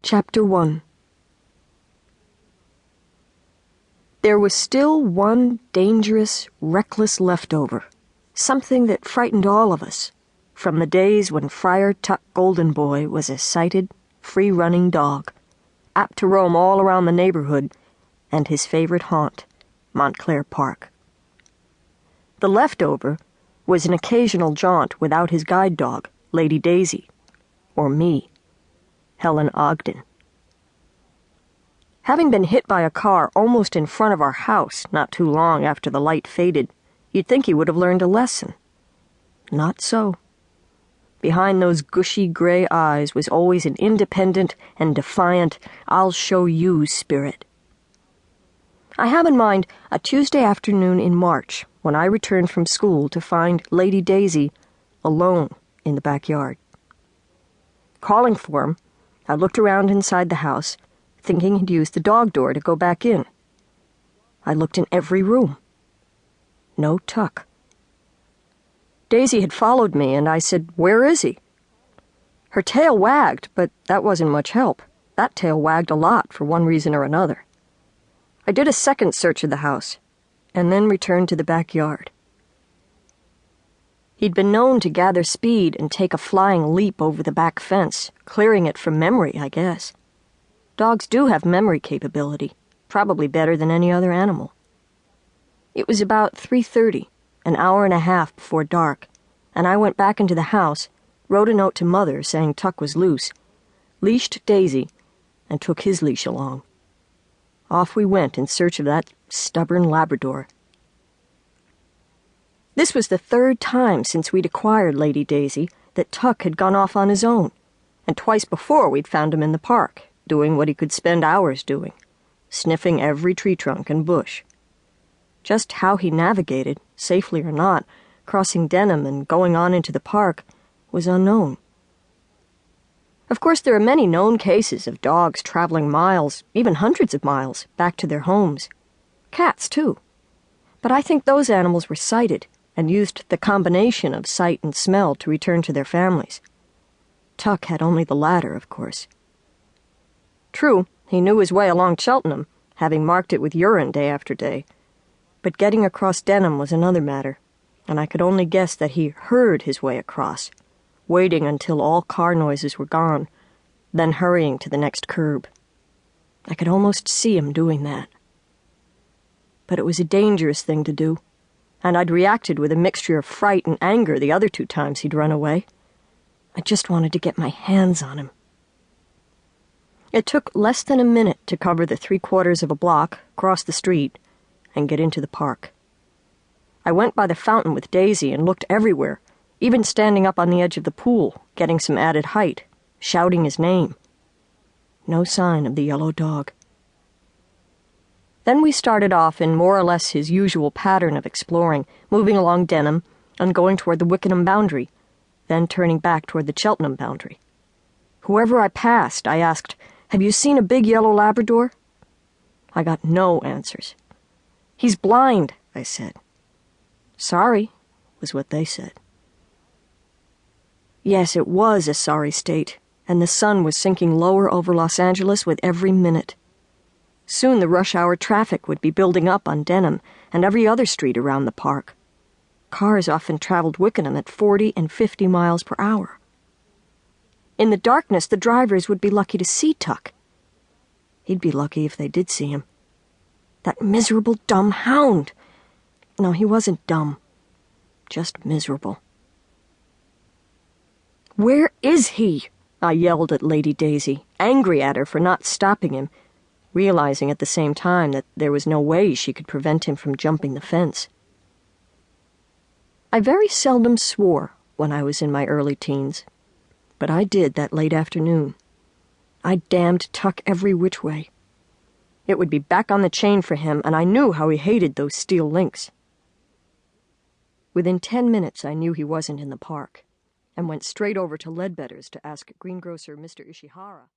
Chapter 1. There was still one dangerous, reckless leftover, something that frightened all of us, from the days when Friar Tuck Golden Boy was a sighted, free-running dog, apt to roam all around the neighborhood, and his favorite haunt, Montclair Park. The leftover was an occasional jaunt without his guide dog, Lady Daisy, or me, Helen Ogden. Having been hit by a car almost in front of our house not too long after the light faded, you'd think he would have learned a lesson. Not so. Behind those gushy gray eyes was always an independent and defiant, I'll show you spirit. I have in mind a Tuesday afternoon in March when I returned from school to find Lady Daisy alone in the backyard. Calling for him, I looked around inside the house, thinking he'd used the dog door to go back in. I looked in every room. No Tuck. Daisy had followed me, and I said, "Where is he?" Her tail wagged, but that wasn't much help. That tail wagged a lot for one reason or another. I did a second search of the house, and then returned to the backyard. He'd been known to gather speed and take a flying leap over the back fence, clearing it from memory, I guess. Dogs do have memory capability, probably better than any other animal. It was about 3:30, an hour and a half before dark, and I went back into the house, wrote a note to Mother saying Tuck was loose, leashed Daisy, and took his leash along. Off we went in search of that stubborn Labrador. This was the third time since we'd acquired Lady Daisy that Tuck had gone off on his own, and twice before we'd found him in the park, doing what he could spend hours doing, sniffing every tree trunk and bush. Just how he navigated, safely or not, crossing Denham and going on into the park was unknown. Of course, there are many known cases of dogs traveling miles, even hundreds of miles, back to their homes. Cats, too. But I think those animals were sighted and used the combination of sight and smell to return to their families. Tuck had only the latter, of course. True, he knew his way along Cheltenham, having marked it with urine day after day. But getting across Denham was another matter, and I could only guess that he heard his way across, waiting until all car noises were gone, then hurrying to the next curb. I could almost see him doing that. But it was a dangerous thing to do, and I'd reacted with a mixture of fright and anger the other 2 times he'd run away. I just wanted to get my hands on him. It took less than a minute to cover the 3/4 of a block, cross the street, and get into the park. I went by the fountain with Daisy and looked everywhere, even standing up on the edge of the pool, getting some added height, shouting his name. No sign of the yellow dog. Then we started off in more or less his usual pattern of exploring, moving along Denham and going toward the Wickenham boundary, then turning back toward the Cheltenham boundary. Whoever I passed, I asked, "Have you seen a big yellow Labrador?" I got no answers. "He's blind," I said. "Sorry," was what they said. Yes, it was a sorry state, and the sun was sinking lower over Los Angeles with every minute. Soon the rush-hour traffic would be building up on Denham and every other street around the park. Cars often traveled Wickenham at 40 and 50 miles per hour. In the darkness, the drivers would be lucky to see Tuck. He'd be lucky if they did see him. That miserable, dumb hound! No, he wasn't dumb. Just miserable. "Where is he?" I yelled at Lady Daisy, angry at her for not stopping him, realizing at the same time that there was no way she could prevent him from jumping the fence. I very seldom swore when I was in my early teens, but I did that late afternoon. I damned Tuck every which way. It would be back on the chain for him, and I knew how he hated those steel links. Within 10 minutes I knew he wasn't in the park, and went straight over to Ledbetter's to ask greengrocer Mr. Ishihara